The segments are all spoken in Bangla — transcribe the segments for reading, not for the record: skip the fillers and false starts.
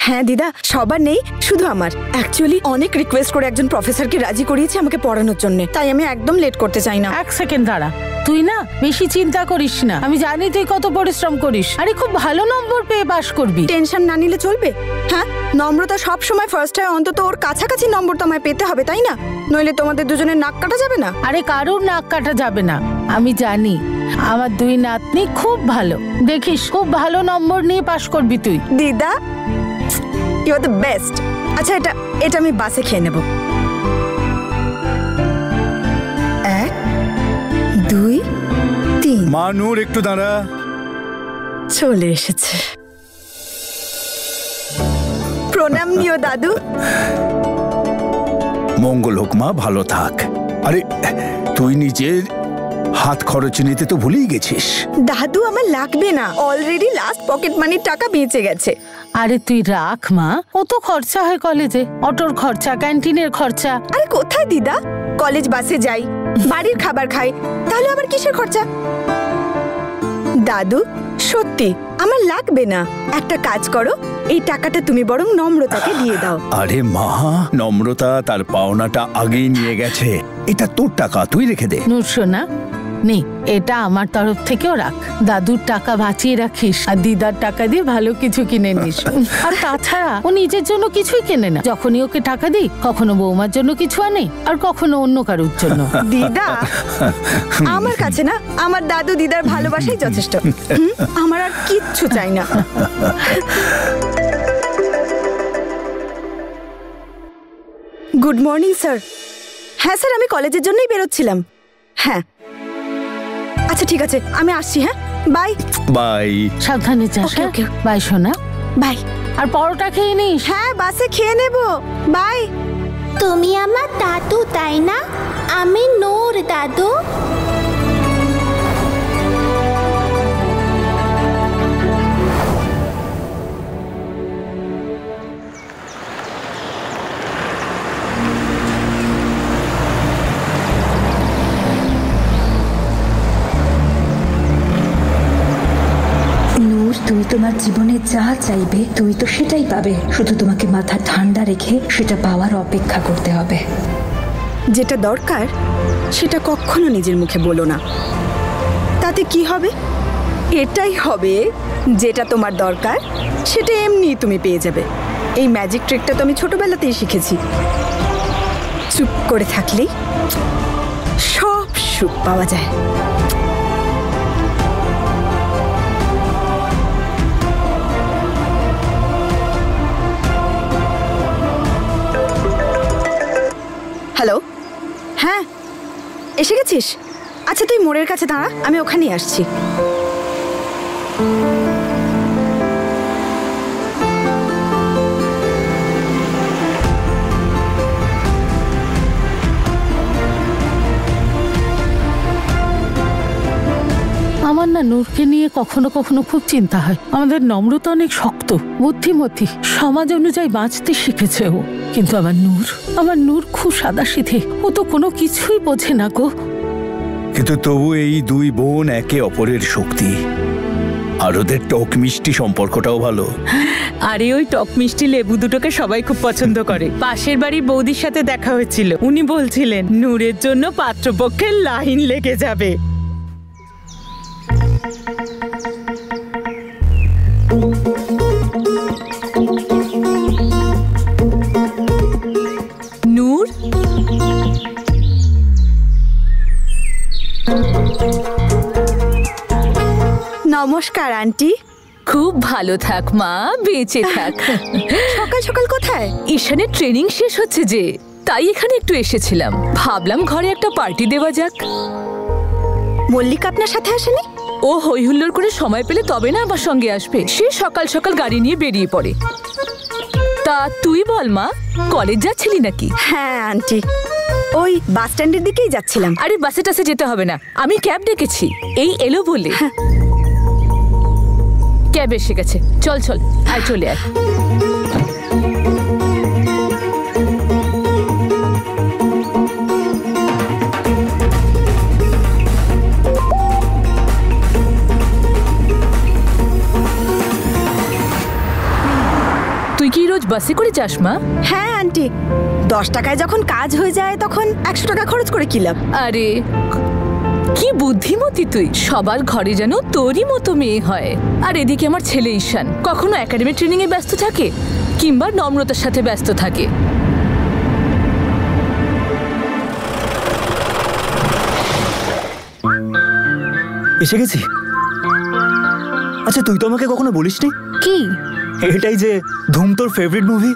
হ্যাঁ দিদা, সবার নেই, শুধু আমার। অ্যাকচুয়ালি অনেক রিকোয়েস্ট করে একজন প্রফেসরকে রাজি করিয়েছে আমাকে পড়ানোর জন্য, তাই আমি একদম লেট করতে চাই না। এক সেকেন্ড দাঁড়া, তুই না বেশি চিন্তা করিস না, আমি জানি তুই কত পরিশ্রম করিস। আরে খুব ভালো নম্বর পেয়ে পাস করবি। টেনশন না নিলে চলবে? হ্যাঁ, নম্রতা সব সময় ফার্স্ট হয়, অন্তত ওর কাছাকাছি নম্বর তো আমায় পেতে হবে, তাই না? নইলে তোমাদের দুজনের নাক কাটা যাবে না। আরে কারোর নাক কাটা যাবে না, আমি জানি আমার দুই নাতনি খুব ভালো, দেখিস খুব ভালো নম্বর নিয়ে পাস করবি তুই। দিদা, ইউ আর দ্য বেস্ট। আচ্ছা, এটা আমি বাসে খেয়ে নেব। 1 2 3। মা নূর, একটু দাঁড়া। চলে এসেছে। প্রণাম নিও দাদু। মঙ্গল হোক মা, ভালো থাক। আরে তুই নিজের হাত খরচ নিতে তো ভুলেই গেছিস। দাদু, আমার লাগবে না, অলরেডি লাস্ট পকেট মানির টাকা বেঁচে গেছে। আরে তুই রাখ মা, কত খরচা হয় কলেজে, অটোর খরচা, ক্যান্টিনের খরচা। আরে কোথায় দিদা, কলেজ বাসে যাই, বাড়ির খাবার খাই, তাহলে আবার কিসের খরচা? দাদু সত্যি আমার লাগবে না। একটা কাজ করো, এই টাকাটা তুমি বরং নম্রতাকে দিয়ে দাও। আরে মা, নম্রতা তার পাওনাটা আগেই নিয়ে গেছে, এটা তোর টাকা, তুই রেখে দে। নূর সোনা, নে এটা আমার তরফ থেকেও রাখ, দাদুর টাকা বাঁচিয়ে রাখিস আর দিদার টাকা দিয়ে ভালো কিছু কিনে নিস। আর তাছাড়া ও নিজের জন্য কিছুই কেনে না, যখনই ওকে টাকা দিই কখনো বৌমার জন্য কিছু আনে আর কখনো অন্য কারোর জন্য। দিদা, আমার কাছে না আমার দাদু দিদার ভালোবাসাই যথেষ্ট, আমার আর কিচ্ছু চাই না। Good morning sir. হ্যাঁ স্যার, আমি কলেজের জন্যই বেরোচ্ছিলাম। হ্যাঁ আচ্ছা ঠিক আছে, আমি আসছি। হ্যাঁ, বাই বাই। সাবধানে যাস। বাই সোনা। বাই। আর পরোটা খেয়ে নিস। হ্যাঁ, বাসে খেয়ে নেব। বাই। তুমি আমার দাদু তাই না? আমি নূর দাদু। তুমি তোমার জীবনে যা চাইবে তুই তো সেটাই পাবে, শুধু তোমাকে মাথা ঠান্ডা রেখে সেটা পাওয়ার অপেক্ষা করতে হবে। যেটা দরকার সেটা কখনো নিজের মুখে বলো না, তাতে কি হবে? এটাই হবে, যেটা তোমার দরকার সেটা এমনি তুমি পেয়ে যাবে। এই ম্যাজিক ট্রিকটা তো আমি ছোটবেলাতেই শিখেছি। চুপ করে থাকলেই সব সুখ পাওয়া যায়। হ্যালো, হ্যাঁ এসে গেছিস? আচ্ছা তুই মোড়ের কাছে দাঁড়া, আমি ওখানেই আসছি। আমার না নূরকে নিয়ে কখনো কখনো খুব চিন্তা হয়। আমাদের নম্রতা অনেক শক্ত, বুদ্ধিমতী, সমাজ অনুযায়ী বাঁচতে শিখেছে ও, কিন্তু আমার নূর খুব সাদাসিধে, ও তো কোনো কিছুই বোঝে না গো। কিন্তু তবু এই দুই বোন একে অপরের শক্তি, আর ওদের টক মিষ্টি সম্পর্কটাও ভালো। আরে ওই টক মিষ্টি লেবু দুটোকে সবাই খুব পছন্দ করে। পাশের বাড়ির বৌদির সাথে দেখা হয়েছিল, উনি বলছিলেন নূরের জন্য পাত্রপক্ষের লাইন লেগে যাবে। নূর, নমস্কার আন্টি। খুব ভালো থাক মা, বেঁচে থাক। সকাল সকাল কোথায়? ঈশানের ট্রেনিং শেষ হচ্ছে যে, তাই এখানে একটু এসেছিলাম। ভাবলাম ঘরে একটা পার্টি দেওয়া যাক। মল্লিকা আপনার সাথে আসেনি? ও হই হুল্লোড় করে সময় পেলে তবে না আমার সঙ্গে আসবে। সে সকাল সকাল গাড়ি নিয়ে বেরিয়ে পড়ে। তা তুই বল মা, কলেজ যাচ্ছিলি নাকি? হ্যাঁ আন্টি, ওই বাস স্ট্যান্ডের দিকেই যাচ্ছিলাম। আরে বাসে টাসে যেতে হবে না, আমি ক্যাব ডেকেছি, এই এলো বলে। ক্যাব এসে গেছে, চল চল, আয় চলে আয়। তুই কি বাসে করে যাস মা? হ্যাঁ আন্টি, 10 টাকায় যখন কাজ হয়ে যায় তখন 100 টাকা খরচ করে কি লাভ? আরে কি বুদ্ধিমতী তুই, সবার ঘরে যেন তোরই মতো মেয়ে হয়। আর এদিকে আমার ছেলে ঈশান কখনো একাডেমি ট্রেনিং এ ব্যস্ত থাকে কিংবা নম্রতার সাথে ব্যস্ত থাকে। এসে গেছি। আচ্ছা তুই তো আমাকে কখনো বলিসনি কি? এটাই যে ধুম তোর ফেভারিট মুভি।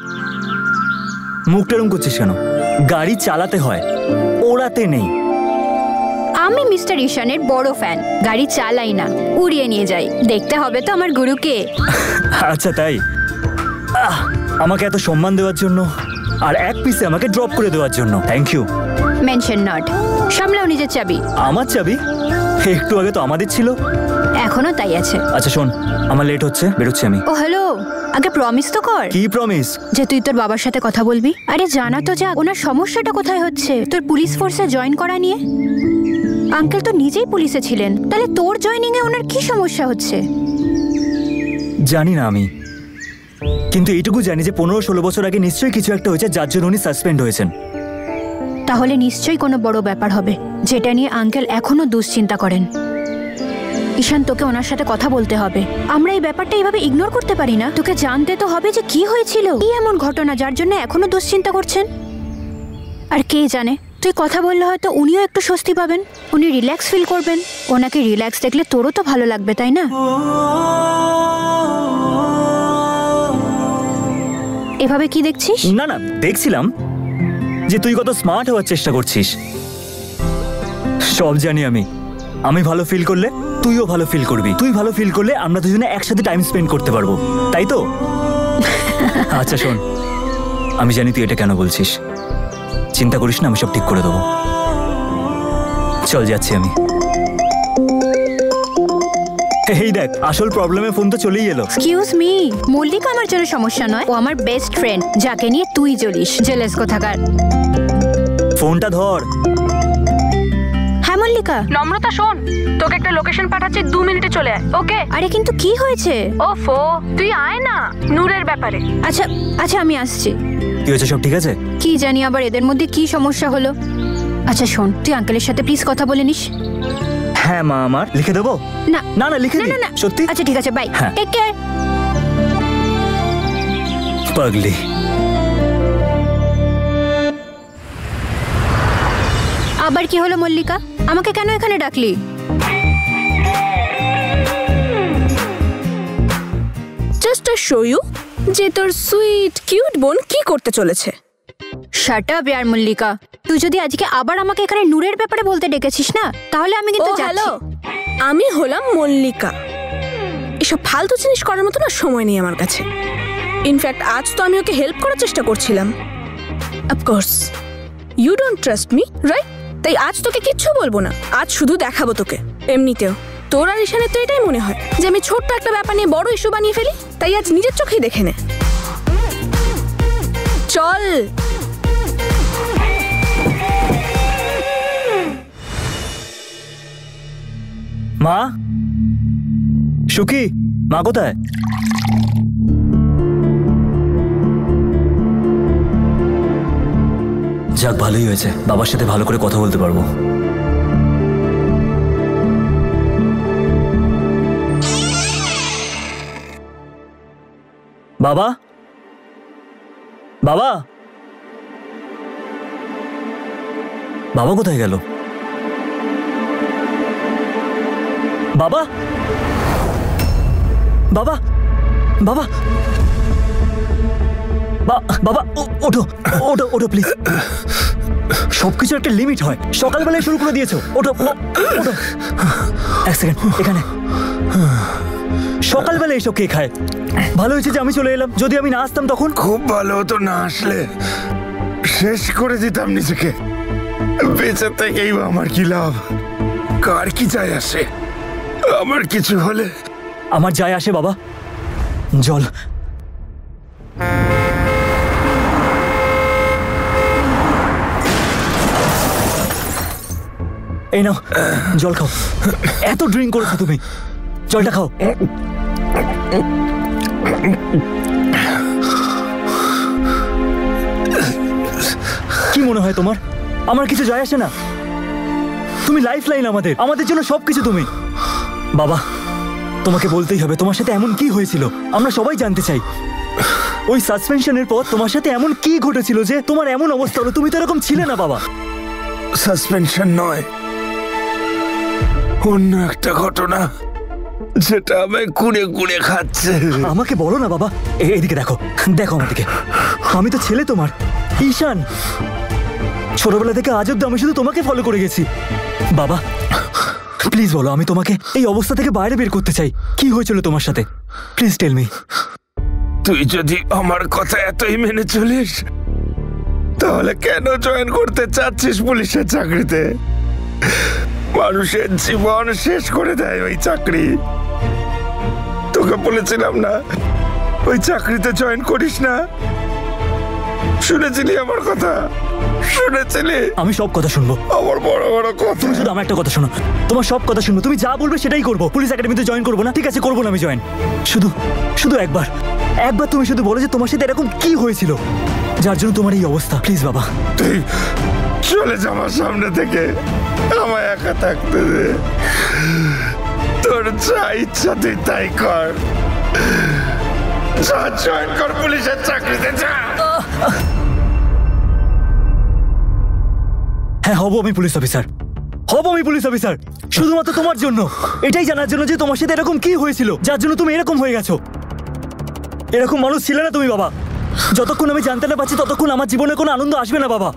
মুখটা এরম করছিস কেন? গাড়ি চালাতে হয়, ওড়াতে নেই। আমি মিস্টার ঈশানের বড় ফ্যান। গাড়ি চালাই না, উড়িয়ে নিয়ে যাই। দেখতে হবে তো আমার গুরুকে। আচ্ছা তাই? আমাকে এত সম্মান দেওয়ার জন্য আর এক পিসে আমাকে ড্রপ করে দেওয়ার জন্য থ্যাংক ইউ। Mention not. সামলাও নিজের চাবি। আমার চাবি? একটু আগে তো আমাদের ছিল। এখনো তাই আছে। আচ্ছা শোন, আমার লেট হচ্ছে, বেরোচ্ছি আমি। ও হ্যালো, আগে প্রমিস তো কর। কি প্রমিস? যে তুই তোর বাবার সাথে কথা বলবি। আরে জানা তো যাক ওনার সমস্যাটা কোথায় হচ্ছে। তোর পুলিশ ফোর্সে জয়েন করা নিয়ে। আঙ্কেল তো নিজেই পুলিশে ছিলেন, তাহলে তোর জয়েনিং এ ওনার কি সমস্যা হচ্ছে? জানি না আমি, কিন্তু এইটুকু জানি যে 15-16 বছর আগে নিশ্চয়ই কিছু একটা হয়েছে যার জন্য উনি সাসপেন্ড হয়েছেন। তাহলে নিশ্চয়ই কোনো বড় ব্যাপার হবে যেটা নিয়ে আঙ্কেল এখনো দুশ্চিন্তা করেন। ঈশান তোকে ওনার সাথে কথা বলতে হবে। আমরা এই ব্যাপারটা এইভাবে ইগনোর করতে পারি না। তোকে জানতে তো হবে যে কি হয়েছিল, কি এমন ঘটনা যার জন্য এখনো দুশ্চিন্তা করছেন। আর কে জানে, তুই কথা বললে হয়তো উনিও একটু স্বস্তি পাবেন, উনি রিল্যাক্স ফিল করবেন। ওনাকে রিল্যাক্স দেখলে তোরও তো ভালো লাগবে, তাই না? এভাবে কি দেখছিস? না না, দেখছিলাম যে তুই কত স্মার্ট হওয়ার চেষ্টা করছিস। সব জানি আমি। আমি ভালো ফিল করলে তুইও ভালো ফিল করবি, তুই ভালো ফিল করলে আমরা দুজনে একসাথে টাইম স্পেন্ড করতে পারবো, তাই তো? আচ্ছা শোন, আমি জানি তুই এটা কেন বলছিস। চিন্তা করিস না, আমি সব ঠিক করে দেবো। চল যাচ্ছি আমি। এই দেখ, আসল প্রবলেমে ফোন তো চলেই এলো। এক্সকিউজ মি, মল্লিকা আমার জন্য সমস্যা নয়, ও আমার বেস্ট ফ্রেন্ড, যাকে নিয়ে তুই জ্বলিস। জেলাস কোথাকার। ফোনটা ধর। হ্যাঁ মল্লিকা। নম্রতা শোন, তোকে একটা লোকেশন পাঠাচ্ছি, 2 মিনিটে চলে আয়। ওকে? আরে কিন্তু কি হয়েছে? ওফো, তুই আয় না, নূরের ব্যাপারে। আচ্ছা আচ্ছা আমি আসছি। কি হয়েছে, সব ঠিক আছে? কি জানি আবার এদের মধ্যে কি সমস্যা হলো। আচ্ছা শোন, তুই আঙ্কেলের সাথে প্লিজ কথা বলে নিস। হ্যাঁ মা, আমার লিখে দেবো? না না না, লিখে দিই। না সত্যি? আচ্ছা ঠিক আছে, বাই, টেক কেয়ার। পাগলি। আবার কি হলো মল্লিকা? আমাকে কেন এখানে ডাকলি? জাস্ট টু শো ইউ যে তোর সুইট কিউট বোন কি করতে চলেছে। শাট আপ ইয়ার মল্লিকা, তুই যদি আজকে আবার আমাকে এখানে নূরের ব্যাপারে বলতে ডেকেছিস না, তাহলে আমি কিন্তু হ্যালো, আমি হলাম মল্লিকা। এসব ফালতু জিনিস করার মতো না সময় নেই আমার কাছে। ইনফ্যাক্ট আজ তো আমি ওকে হেল্প করার চেষ্টা করছিলাম। Of course you don't trust me, right? তাই আজ তোকে কিচ্ছু বলবো না, আজ শুধু দেখাবো তোকে। এমনিতেও তোর আর ঈশানের তো এটাই মনে হয় যে আমি ছোট্ট একটা ব্যাপার নিয়ে বড় ইস্যু বানিয়ে ফেলি, তাই আজ নিজের চোখেই দেখে নে। চল। মা, সুখী, মা কোথায়? যাক, ভালোই হয়েছে, বাবার সাথে ভালো করে কথা বলতে পারবো। বাবা, বাবা, বাবা কোথায় গেল? বাবা, বাবা, বাবা, বাবা, ওঠো ওঠো ওঠো প্লিজ। সবকিছু একটা লিমিট হয়, সকালবেলায় শুরু করে দিয়েছো। ওঠো ওঠো। এক সেকেন্ড, এখানে। সকালবেলায় এসব কে খায়? ভালো হয়েছে যে আমি চলে এলাম, যদি আমি না আসতাম তখন। খুব ভালো হতো না আসলে, শেষ করে দিতাম নিজেকে। বেঁচে থেকেই বা আমার কি লাভ? কার কি যায় আসে? আমার কিছু হলে আমার যায় আসে বাবা। জল। এই নাও জল খাও। এত ড্রিঙ্ক করেছো তুমি, জলটা খাও। কি মনে হয় তোমার আমার কিছু যায় আসে না? তুমি লাইফ লাইন, আমাদের জন্য সবকিছু তুমি। বাবা, তোমাকে বলতেই হবে তোমার সাথে এমন কি হয়েছিল, আমরা সবাই জানতে চাই। ওই সাসপেনশনের পর তোমার সাথে এমন কি ঘটেছিল যে তোমার এমন অবস্থা হলো? তুমি তো এরকম ছিলে না বাবা। সাসপেনশন নয়, অন্য একটা ঘটনা যেটা আমায় কুড়ে কুড়ে খাচ্ছে। আমাকে বলো না বাবা। এদিকে দেখো, দেখো আমার দিকে। আমি তো ছেলে তোমার, ঈশান। ছোটবেলা থেকে আজ অব্দি আমি শুধু তোমাকে ফলো করে গেছি। বাবা প্লিজ বলো, আমি তোমাকে এই অবস্থা থেকে বাইরে বের করতে চাই। কি হয়েছিল তোমার সাথে? Please tell me. তুই যদি আমার কথা এতই মেনে চলিস, তাহলে কেন জয়েন করতে চাচ্ছিস পুলিশের চাকরিতে? মানুষের জীবন শেষ করে দেয় ওই চাকরি। তোকে বলেছিলাম না ওই চাকরিতে জয়েন করিস না? শুনেছিলি আমার কথা? শুনেছিলি? আমি সব কথা শুনবো। আমার বড় বড় কথা। তুমি শুধু আমার একটা কথা শোনো, তোমার সব কথা শুনবো। তুমি যা বলবে সেটাই করবো। পুলিশ একাডেমিতে জয়েন করবো না, ঠিক আছে? করবো না আমি জয়েন। শুধু একবার তুমি শুধু বলো যে তোমার সাথে এরকম কি হয়েছিল যার জন্য তোমার এই অবস্থা। প্লিজ বাবা। তুই চলে যা আমার সামনে থেকে, আমায় একা থাকতে দে। তোর যা ইচ্ছা তুই তাই কর। যা জয়েন কর পুলিশের চাকরিতে, যা। হ্যাঁ, হব আমি পুলিশ অফিসার। শুধুমাত্র তোমার জন্য, এটাই জানার জন্য যে তোমার সাথে এরকম কি হয়েছিল যার জন্য তুমি এরকম হয়ে গেছো। এরকম মানুষ ছিলে না তুমি বাবা। যতক্ষণ আমি জানতে না পারছি ততক্ষণ আমার জীবনে কোনো আনন্দ আসবে না বাবা।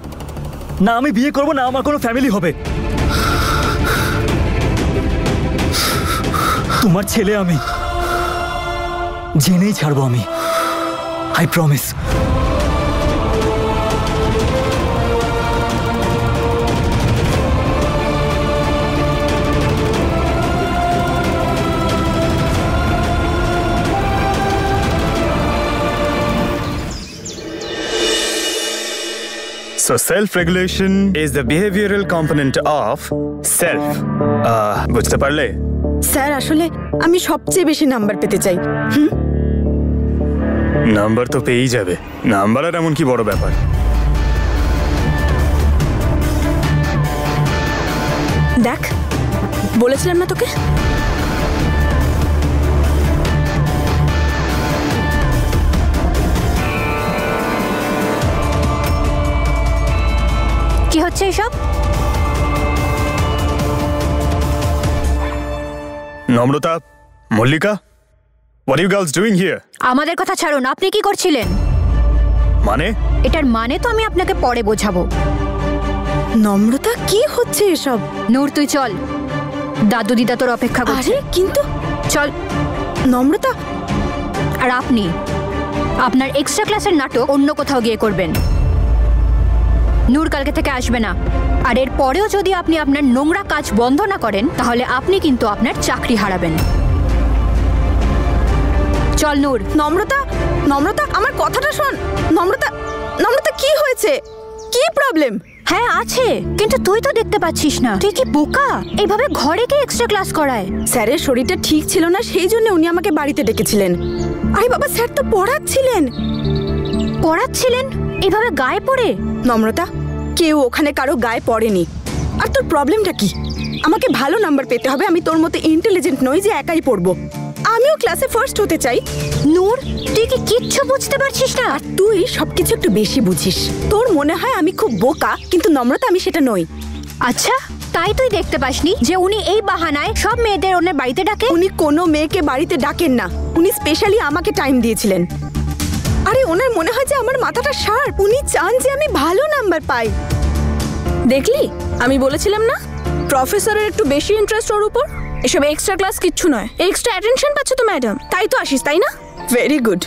না আমি বিয়ে করবো, না আমার কোনো ফ্যামিলি হবে। তোমার ছেলে আমি, জেনেই ছাড়বো আমি। I promise. So self-regulation is the behavioral component of self. বুঝতে পারলে? স্যার আসলে আমি সবচেয়ে বেশি নাম্বার পেতে চাই। নাম্বার তো পেয়েই যাবে, নাম্বার আর এমন কি বড় ব্যাপার? দেখ, বলেছিলাম না তোকে? কি হচ্ছে এসব? নম্রতা, Mallika, what are you girls doing here? আমাদের কথা ছাড়ুন, আপনি কি করছিলেন? মানে? এটার মানে তো আমি আপনাকে পরে বোঝাবো। নম্রতা, কি হচ্ছে এসব? নূর তুই চল, দাদু দিদা তোর অপেক্ষা করছে। কিন্তু চল নম্রতা। আর আপনি আপনার এক্সট্রা ক্লাসের নাটক অন্য কোথাও গিয়ে করবেন। নূর কালকে থেকে আসবে না, আর এর পরেও যদি আপনি আপনার নোংরা কাজ বন্ধ না করেন তাহলে আপনি কিন্তু আপনার চাকরি হারাবেন। চল নূর। নম্রতা আমার কথাটা শোন। নম্রতা কি হয়েছে? কি প্রবলেম? হ্যাঁ আছে, কিন্তু তুই তো দেখতে পাচ্ছিস না। তুই কি বোকা? এইভাবে ঘরে কি এক্সট্রা ক্লাস করায়? স্যারের শরীরটা ঠিক ছিল না, সেই জন্য উনি আমাকে বাড়িতে ডেকেছিলেন। আরে বাবা, স্যার তো পড়াচ্ছিলেন। এইভাবে গায়ে পড়ে? নম্রতা, কেউ ওখানে কারো গায়ে পড়েনি। আর তোর প্রবলেমটা কি? আমাকে ভালো নাম্বার পেতে হবে। আমি তোর মতো ইন্টেলিজেন্ট নই যে একাই পড়বো। আমিও ক্লাসে ফার্স্ট হতে চাই। নূর, তুই কি কিচ্ছু বুঝতে পারছিস না? আর তুই সবকিছু একটু বেশি বুঝিস। তোর মনে হয় আমি খুব বোকা, কিন্তু নম্রতা আমি সেটা নই। আচ্ছা, তাই তুই দেখতে পাসনি যে উনি এই বাহানায় সব মেয়েদের ওনার বাড়িতে ডাকে? উনি কোনো মেয়েকে বাড়িতে ডাকেন না, উনি স্পেশালি আমাকে টাইম দিয়েছিলেন। আরে ওনার মনে হয় যে আমার মাথাটা শার্প। উনি চান যে আমি ভালো নাম্বার পাই। দেখলি, আমি বলেছিলাম না প্রফেসরের একটু বেশি ইন্টারেস্ট ওর উপর। এসব এক্সট্রা ক্লাস কিচ্ছু নয়। এক্সট্রা অ্যাটেনশন পাচ্ছ তো ম্যাডাম, তাই তো আসিস, তাই না? Very good.